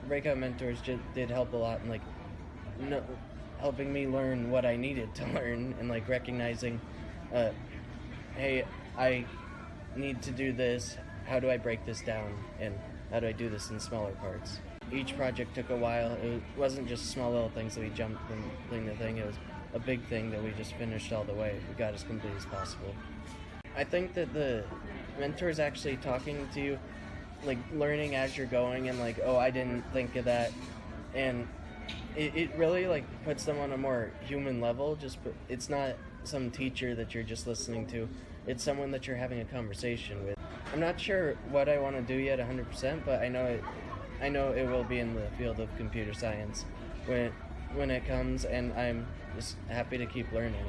Breakout Mentors did help a lot in like no, helping me learn what I needed to learn, and like recognizing, uh, hey, I need to do this. How do I break this down, and how do I do this in smaller parts? Each project took a while. It wasn't just small little things that we jumped from thing to thing. It was a big thing that we just finished all the way. We got as complete as possible. I think that the mentor's actually talking to you, like learning as you're going, and like, oh, I didn't think of that, and it really like puts them on a more human level. It's not some teacher that you're just listening to. It's someone that you're having a conversation with. I'm not sure what I want to do yet 100%, but I know it will be in the field of computer science when it comes, and I'm just happy to keep learning.